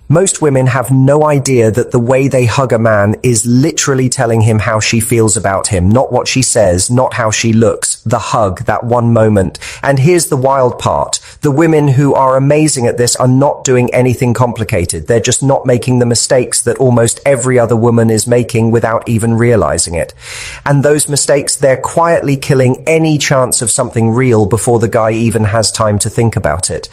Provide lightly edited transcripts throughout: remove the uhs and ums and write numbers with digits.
Most women have no idea that the way they hug a man is literally telling him how she feels about him, not what she says, not how she looks, the hug, that one moment. And here's the wild part. The women who are amazing at this are not doing anything complicated. They're just not making the mistakes that almost every other woman is making without even realizing it. And those mistakes, they're quietly killing any chance of something real before the guy even has time to think about it.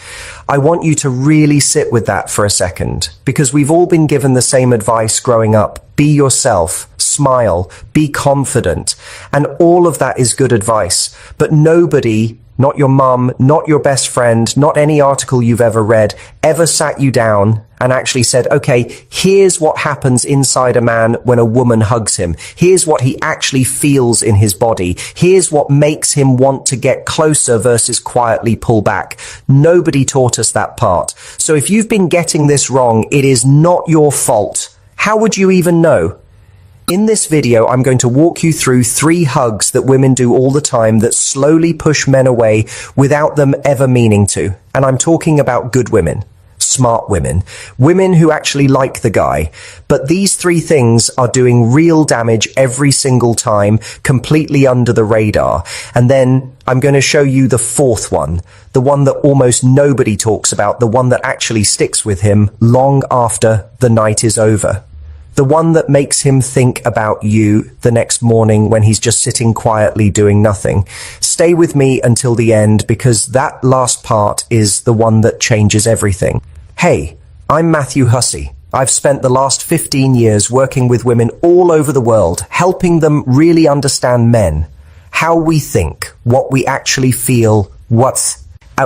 I want you to really sit with that for a second, because we've all been given the same advice growing up. Be yourself, smile, be confident, and all of that is good advice. But nobody, not your mum, not your best friend, not any article you've ever read, ever sat you down and actually said, okay, here's what happens inside a man when a woman hugs him. Here's what he actually feels in his body. Here's what makes him want to get closer versus quietly pull back. Nobody taught us that part. So if you've been getting this wrong, it is not your fault. How would you even know? In this video, I'm going to walk you through 3 hugs that women do all the time that slowly push men away without them ever meaning to. And I'm talking about good women. Smart women, women who actually like the guy. But these 3 things are doing real damage every single time, completely under the radar. And then I'm going to show you the 4th one, the one that almost nobody talks about, the one that actually sticks with him long after the night is over. The one that makes him think about you the next morning when he's just sitting quietly doing nothing. Stay with me until the end, because that last part is the one that changes everything. Hey, I'm Matthew Hussey. I've spent the last 15 years working with women all over the world, helping them really understand men, how we think, what we actually feel, what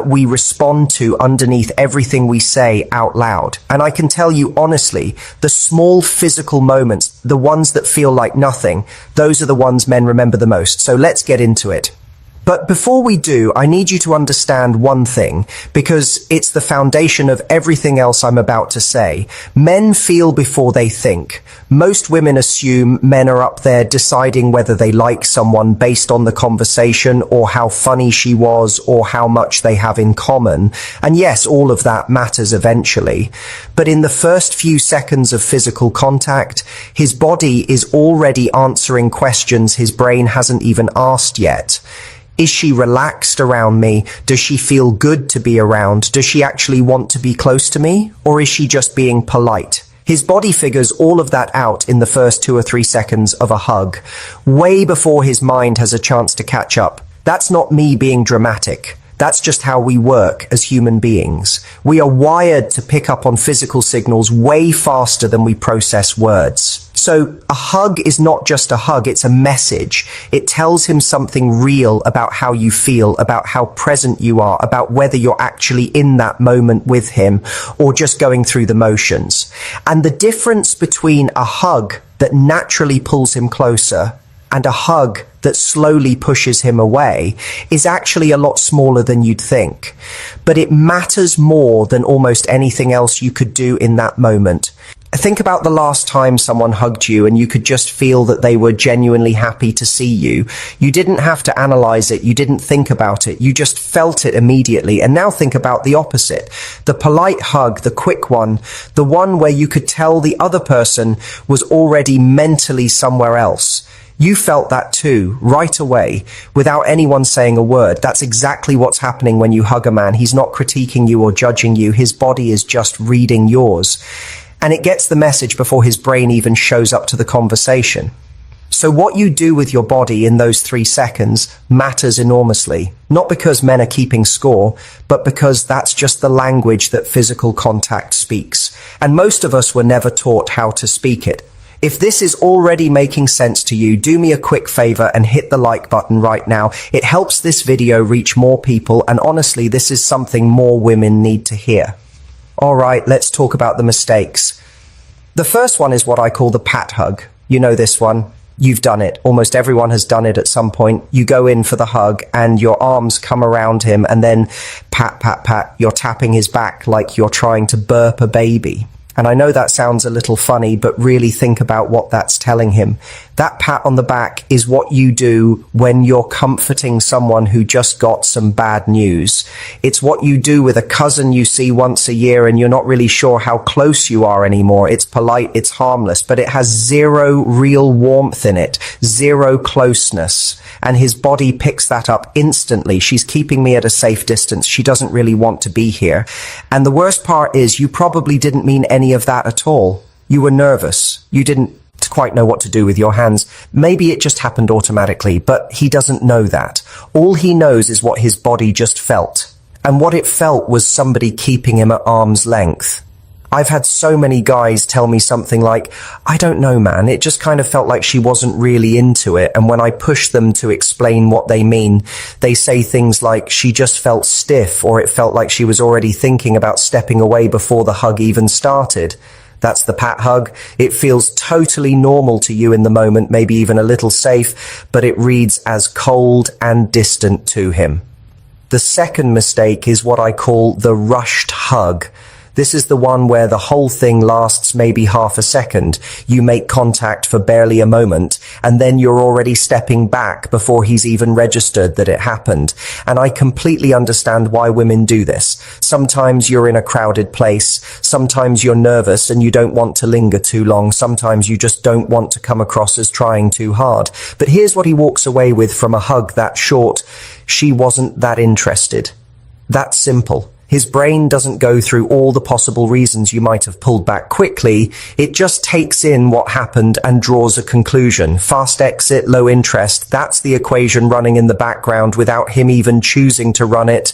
we respond to underneath everything we say out loud. And I can tell you honestly, the small physical moments, the ones that feel like nothing, those are the ones men remember the most. So let's get into it. But before we do, I need you to understand one thing, because it's the foundation of everything else I'm about to say. Men feel before they think. Most women assume men are up there deciding whether they like someone based on the conversation or how funny she was or how much they have in common. And yes, all of that matters eventually. But in the first few seconds of physical contact, his body is already answering questions his brain hasn't even asked yet. Is she relaxed around me? Does she feel good to be around? Does she actually want to be close to me? Or is she just being polite? His body figures all of that out in the first 2 or 3 seconds of a hug, way before his mind has a chance to catch up. That's not me being dramatic. That's just how we work as human beings. We are wired to pick up on physical signals way faster than we process words. So a hug is not just a hug, it's a message. It tells him something real about how you feel, about how present you are, about whether you're actually in that moment with him or just going through the motions. And the difference between a hug that naturally pulls him closer and a hug that slowly pushes him away is actually a lot smaller than you'd think. But it matters more than almost anything else you could do in that moment. Think about the last time someone hugged you and you could just feel that they were genuinely happy to see you. You didn't have to analyze it. You didn't think about it. You just felt it immediately. And now think about the opposite. The polite hug, the quick one, the one where you could tell the other person was already mentally somewhere else. You felt that too, right away, without anyone saying a word. That's exactly what's happening when you hug a man. He's not critiquing you or judging you. His body is just reading yours. And it gets the message before his brain even shows up to the conversation. So what you do with your body in those 3 seconds matters enormously. Not because men are keeping score, but because that's just the language that physical contact speaks. And most of us were never taught how to speak it. If this is already making sense to you, do me a quick favor and hit the like button right now. It helps this video reach more people, and honestly, this is something more women need to hear. All right, let's talk about the mistakes. The first one is what I call the pat hug. You know this one. You've done it. Almost everyone has done it at some point. You go in for the hug and your arms come around him and then pat, pat, pat. You're tapping his back like you're trying to burp a baby. And I know that sounds a little funny, but really think about what that's telling him. That pat on the back is what you do when you're comforting someone who just got some bad news. It's what you do with a cousin you see once a year and you're not really sure how close you are anymore. It's polite, it's harmless, but it has zero real warmth in it, zero closeness. And his body picks that up instantly. She's keeping me at a safe distance. She doesn't really want to be here. And the worst part is you probably didn't mean any of that at all. You were nervous. You didn't quite know what to do with your hands. Maybe it just happened automatically, but he doesn't know that. All he knows is what his body just felt. And what it felt was somebody keeping him at arm's length. I've had so many guys tell me something like, I don't know, man, it just kind of felt like she wasn't really into it. And when I push them to explain what they mean, they say things like she just felt stiff, or it felt like she was already thinking about stepping away before the hug even started. That's the pat hug. It feels totally normal to you in the moment, maybe even a little safe, but it reads as cold and distant to him. The second mistake is what I call the rushed hug. This is the one where the whole thing lasts maybe half a second. You make contact for barely a moment, and then you're already stepping back before he's even registered that it happened. And I completely understand why women do this. Sometimes you're in a crowded place. Sometimes you're nervous and you don't want to linger too long. Sometimes you just don't want to come across as trying too hard. But here's what he walks away with from a hug that short. She wasn't that interested. That's simple. His brain doesn't go through all the possible reasons you might have pulled back quickly. It just takes in what happened and draws a conclusion. Fast exit, low interest. That's the equation running in the background without him even choosing to run it.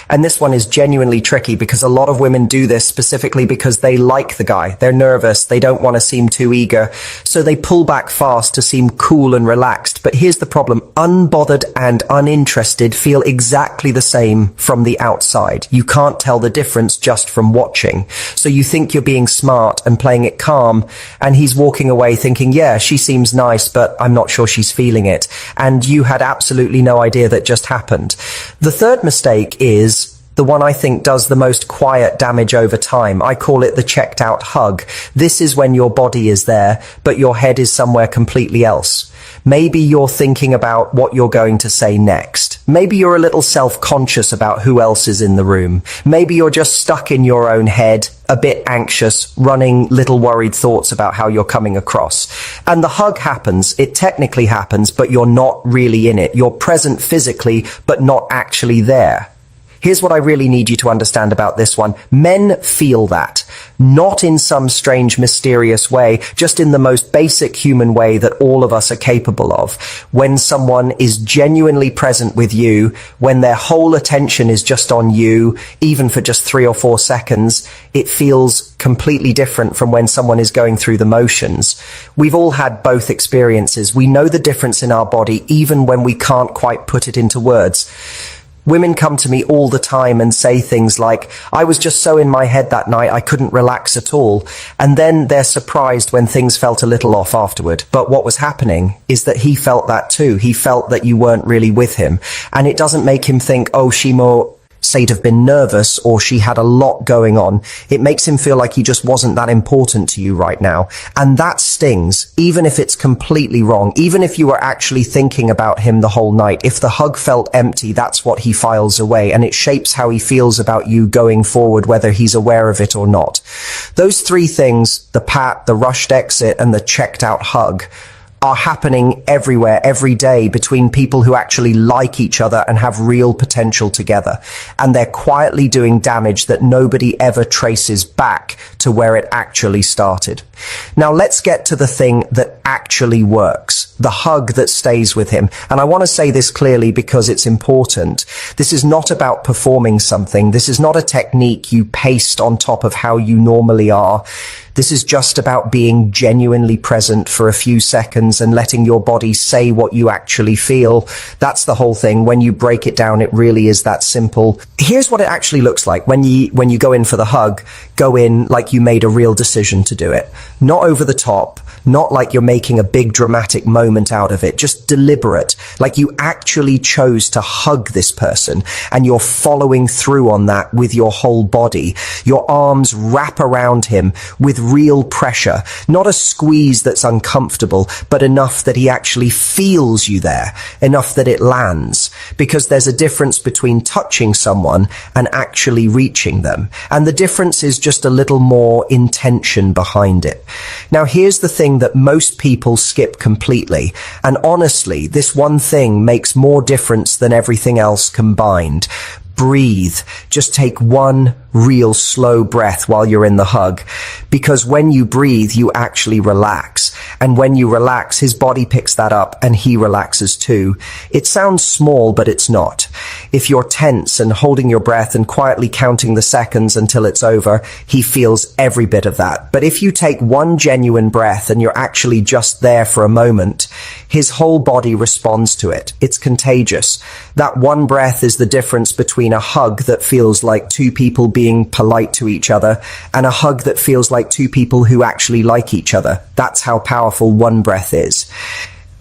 And this one is genuinely tricky because a lot of women do this specifically because they like the guy. They're nervous. They don't want to seem too eager. So they pull back fast to seem cool and relaxed. But here's the problem. Unbothered and uninterested feel exactly the same from the outside. You can't tell the difference just from watching. So you think you're being smart and playing it calm, and he's walking away thinking, yeah, she seems nice, but I'm not sure she's feeling it. And you had absolutely no idea that just happened. The third mistake is the one I think does the most quiet damage over time. I call it the checked out hug. This is when your body is there, but your head is somewhere completely else. Maybe you're thinking about what you're going to say next. Maybe you're a little self-conscious about who else is in the room. Maybe you're just stuck in your own head, a bit anxious, running little worried thoughts about how you're coming across. And the hug happens, it technically happens, but you're not really in it. You're present physically, but not actually there. Here's what I really need you to understand about this one. Men feel that, not in some strange, mysterious way, just in the most basic human way that all of us are capable of. When someone is genuinely present with you, when their whole attention is just on you, even for just 3 or 4 seconds, it feels completely different from when someone is going through the motions. We've all had both experiences. We know the difference in our body, even when we can't quite put it into words. Women come to me all the time and say things like, I was just so in my head that night I couldn't relax at all. And then they're surprised when things felt a little off afterward. But what was happening is that he felt that too. He felt that you weren't really with him. And it doesn't make him think, oh, Shimo, say to have been nervous or she had a lot going on. It makes him feel like he just wasn't that important to you right now. And that stings, even if it's completely wrong, even if you were actually thinking about him the whole night. If the hug felt empty, that's what he files away, and it shapes how he feels about you going forward, whether he's aware of it or not. Those 3 things, the pat, the rushed exit, and the checked out hug, are happening everywhere, every day, between people who actually like each other and have real potential together. And they're quietly doing damage that nobody ever traces back to where it actually started. Now let's get to the thing that actually works, the hug that stays with him. And I want to say this clearly because it's important. This is not about performing something. This is not a technique you paste on top of how you normally are. This is just about being genuinely present for a few seconds and letting your body say what you actually feel. That's the whole thing. When you break it down, it really is that simple. Here's what it actually looks like. When you go in for the hug, go in like you made a real decision to do it. Not over the top, not like you're making a big dramatic moment out of it, just deliberate, like you actually chose to hug this person and you're following through on that with your whole body. Your arms wrap around him with real pressure, not a squeeze that's uncomfortable, but enough that he actually feels you there, enough that it lands. Because there's a difference between touching someone and actually reaching them. And the difference is just a little more intention behind it. Now, here's the thing that most people skip completely. And honestly, this one thing makes more difference than everything else combined. Breathe. Just take one real slow breath while you're in the hug. Because when you breathe, you actually relax. And when you relax, his body picks that up and he relaxes too. It sounds small, but it's not. If you're tense and holding your breath and quietly counting the seconds until it's over, he feels every bit of that. But if you take one genuine breath and you're actually just there for a moment, his whole body responds to it. It's contagious. That one breath is the difference between a hug that feels like two people being polite to each other and a hug that feels like two people who actually like each other. That's how powerful one breath is.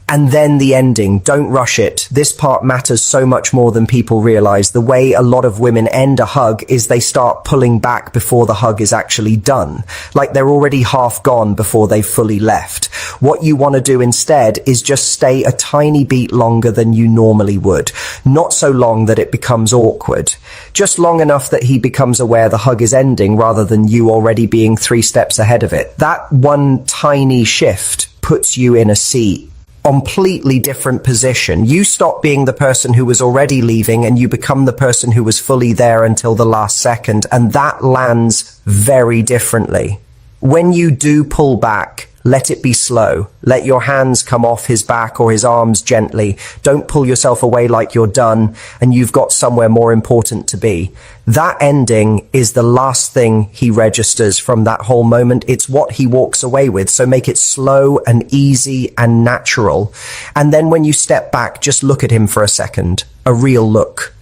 And then the ending. Don't rush it. This part matters so much more than people realize. The way a lot of women end a hug is they start pulling back before the hug is actually done. Like they're already half gone before they've fully left. What you want to do instead is just stay a tiny beat longer than you normally would. Not so long that it becomes awkward. Just long enough that he becomes aware the hug is ending rather than you already being 3 steps ahead of it. That one tiny shift puts you in a seat. Completely different position. You stop being the person who was already leaving and you become the person who was fully there until the last second, and that lands very differently. When you do pull back, let it be slow. Let your hands come off his back or his arms gently. Don't pull yourself away like you're done and you've got somewhere more important to be. That ending is the last thing he registers from that whole moment. It's what he walks away with. So make it slow and easy and natural. And then when you step back, just look at him for a second. A real look.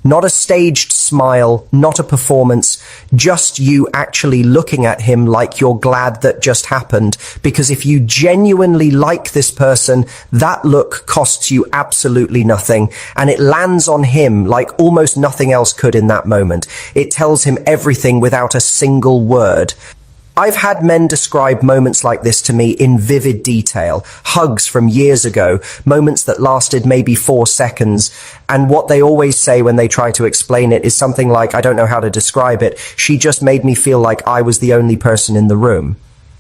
Not a staged smile, not a performance, just you actually looking at him like you're glad that just happened. Because if you genuinely like this person, that look costs you absolutely nothing. And it lands on him like almost nothing else could in that moment. It tells him everything without a single word. I've had men describe moments like this to me in vivid detail. Hugs from years ago, moments that lasted maybe 4 seconds. And what they always say when they try to explain it is something like, I don't know how to describe it. She just made me feel like I was the only person in the room.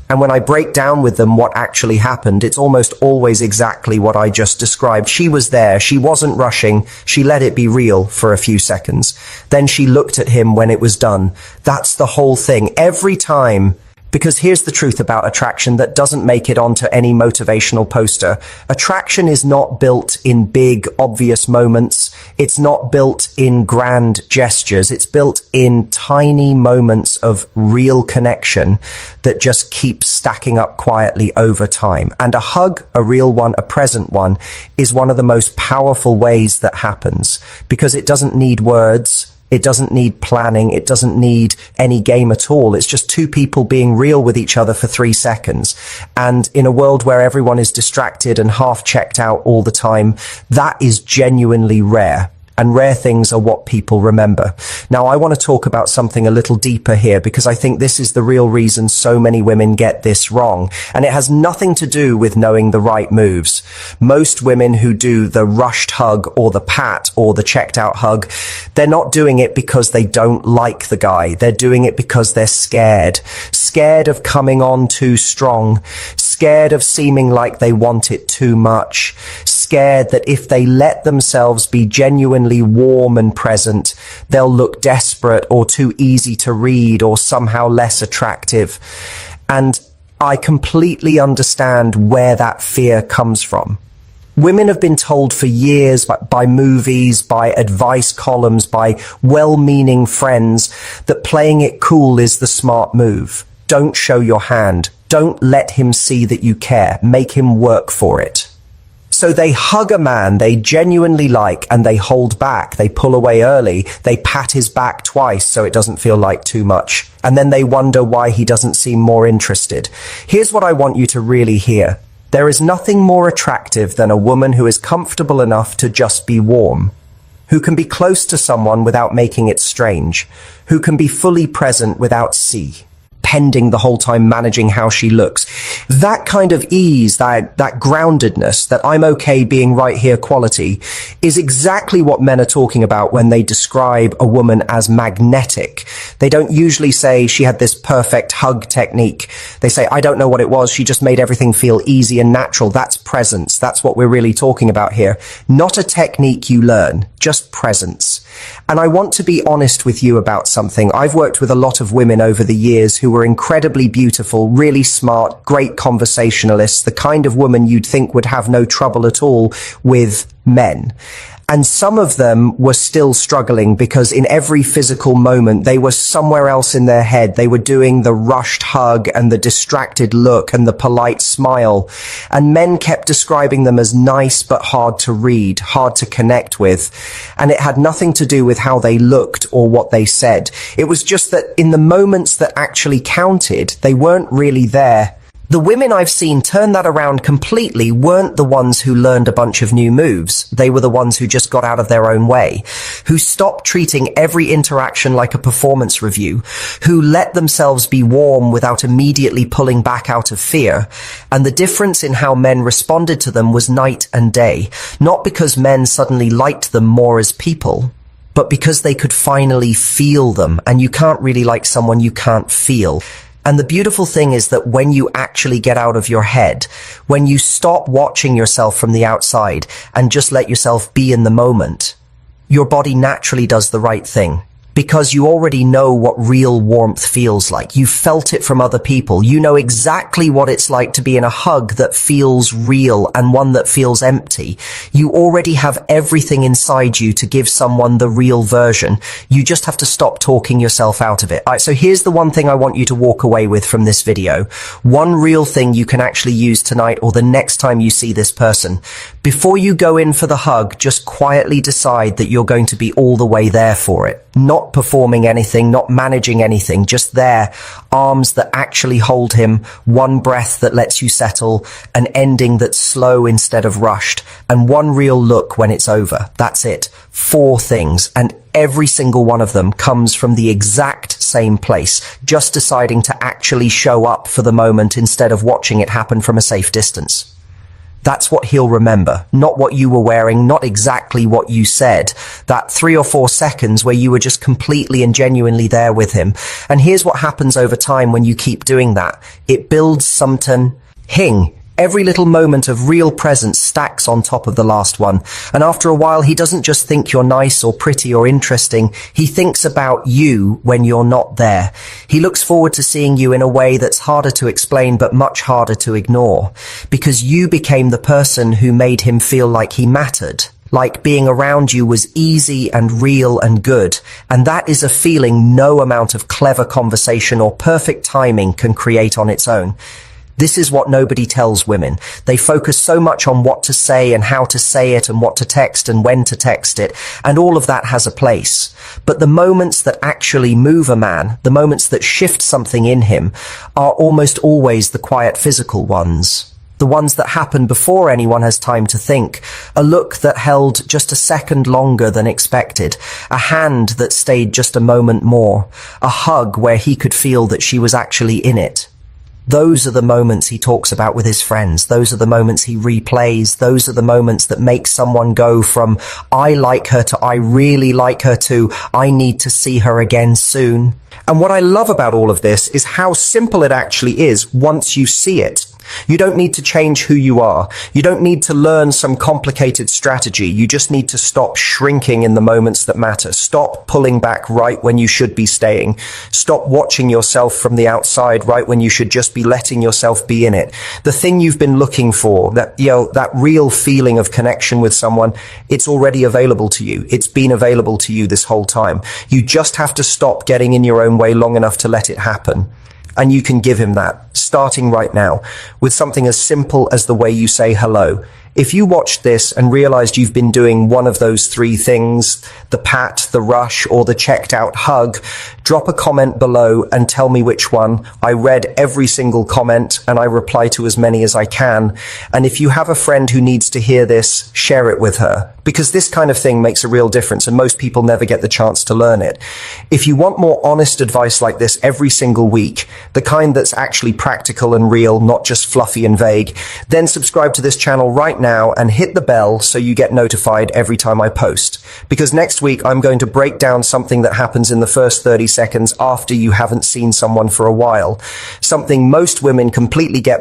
And when I break down with them what actually happened, it's almost always exactly what I just described. She was there. She wasn't rushing. She let it be real for a few seconds. Then she looked at him when it was done. That's the whole thing. Every time. Because here's the truth about attraction that doesn't make it onto any motivational poster. Attraction is not built in big, obvious moments. It's not built in grand gestures. It's built in tiny moments of real connection that just keep stacking up quietly over time. And a hug, a real one, a present one, is one of the most powerful ways that happens because it doesn't need words. It doesn't need planning. It doesn't need any game at all. It's just two people being real with each other for 3 seconds. And in a world where everyone is distracted and half checked out all the time, that is genuinely rare. And rare things are what people remember. Now, I want to talk about something a little deeper here because I think this is the real reason so many women get this wrong. And it has nothing to do with knowing the right moves. Most women who do the rushed hug or the pat or the checked out hug, they're not doing it because they don't like the guy. They're doing it because they're scared. Scared of coming on too strong. Scared of seeming like they want it too much. Scared that if they let themselves be genuinely warm and present, they'll look desperate or too easy to read or somehow less attractive. And I completely understand where that fear comes from. Women have been told for years by movies, by advice columns, by well-meaning friends that playing it cool is the smart move. Don't show your hand. Don't let him see that you care. Make him work for it. So they hug a man they genuinely like and they hold back. They pull away early. They pat his back twice so it doesn't feel like too much. And then they wonder why he doesn't seem more interested. Here's what I want you to really hear. There is nothing more attractive than a woman who is comfortable enough to just be warm, who can be close to someone without making it strange, who can be fully present without see. pending the whole time, managing how she looks. That kind of ease, that groundedness, that I'm okay being right here quality, is exactly what men are talking about when they describe a woman as magnetic. They don't usually say she had this perfect hug technique. They say, I don't know what it was, she just made everything feel easy and natural. That's presence. That's what we're really talking about here. Not a technique you learn, just presence. And I want to be honest with you about something. I've worked with a lot of women over the years who were incredibly beautiful, really smart, great conversationalists, the kind of woman you'd think would have no trouble at all with men. And some of them were still struggling because in every physical moment, they were somewhere else in their head. They were doing the rushed hug and the distracted look and the polite smile. And men kept describing them as nice but hard to read, hard to connect with. And it had nothing to do with how they looked or what they said. It was just that in the moments that actually counted, they weren't really there. The women I've seen turn that around completely weren't the ones who learned a bunch of new moves. They were the ones who just got out of their own way, who stopped treating every interaction like a performance review, who let themselves be warm without immediately pulling back out of fear. And the difference in how men responded to them was night and day, not because men suddenly liked them more as people, but because they could finally feel them. And you can't really like someone you can't feel. And the beautiful thing is that when you actually get out of your head, when you stop watching yourself from the outside and just let yourself be in the moment, your body naturally does the right thing. Because you already know what real warmth feels like. You felt it from other people. You know exactly what it's like to be in a hug that feels real and one that feels empty. You already have everything inside you to give someone the real version. You just have to stop talking yourself out of it. All right, so here's the one thing I want you to walk away with from this video. One real thing you can actually use tonight or the next time you see this person. Before you go in for the hug, just quietly decide that you're going to be all the way there for it. Not performing anything, not managing anything, just there, arms that actually hold him, one breath that lets you settle, an ending that's slow instead of rushed, and one real look when it's over. That's it. 4 things, and every single one of them comes from the exact same place, just deciding to actually show up for the moment instead of watching it happen from a safe distance. That's what he'll remember, not what you were wearing, not exactly what you said. That 3 or 4 seconds where you were just completely and genuinely there with him. And here's what happens over time when you keep doing that. It builds something hing. Every little moment of real presence stacks on top of the last one. And after a while, he doesn't just think you're nice or pretty or interesting. He thinks about you when you're not there. He looks forward to seeing you in a way that's harder to explain, but much harder to ignore. Because you became the person who made him feel like he mattered. Like being around you was easy and real and good. And that is a feeling no amount of clever conversation or perfect timing can create on its own. This is what nobody tells women. They focus so much on what to say and how to say it and what to text and when to text it, and all of that has a place. But the moments that actually move a man, the moments that shift something in him, are almost always the quiet physical ones. The ones that happen before anyone has time to think. A look that held just a second longer than expected. A hand that stayed just a moment more. A hug where he could feel that she was actually in it. Those are the moments he talks about with his friends. Those are the moments he replays. Those are the moments that make someone go from I like her to I really like her to I need to see her again soon. And what I love about all of this is how simple it actually is once you see it. You don't need to change who you are. You don't need to learn some complicated strategy. You just need to stop shrinking in the moments that matter. Stop pulling back right when you should be staying. Stop watching yourself from the outside right when you should just be letting yourself be in it. The thing you've been looking for, that real feeling of connection with someone, it's already available to you. It's been available to you this whole time. You just have to stop getting in your own way long enough to let it happen. And you can give him that, starting right now, with something as simple as the way you say hello. If you watched this and realized you've been doing one of those three things, the pat, the rush, or the checked out hug, drop a comment below and tell me which one. I read every single comment and I reply to as many as I can. And if you have a friend who needs to hear this, share it with her. Because this kind of thing makes a real difference and most people never get the chance to learn it. If you want more honest advice like this every single week, the kind that's actually practical and real, not just fluffy and vague, then subscribe to this channel right now and hit the bell so you get notified every time I post. Because next week I'm going to break down something that happens in the first 30 seconds after you haven't seen someone for a while. Something most women completely get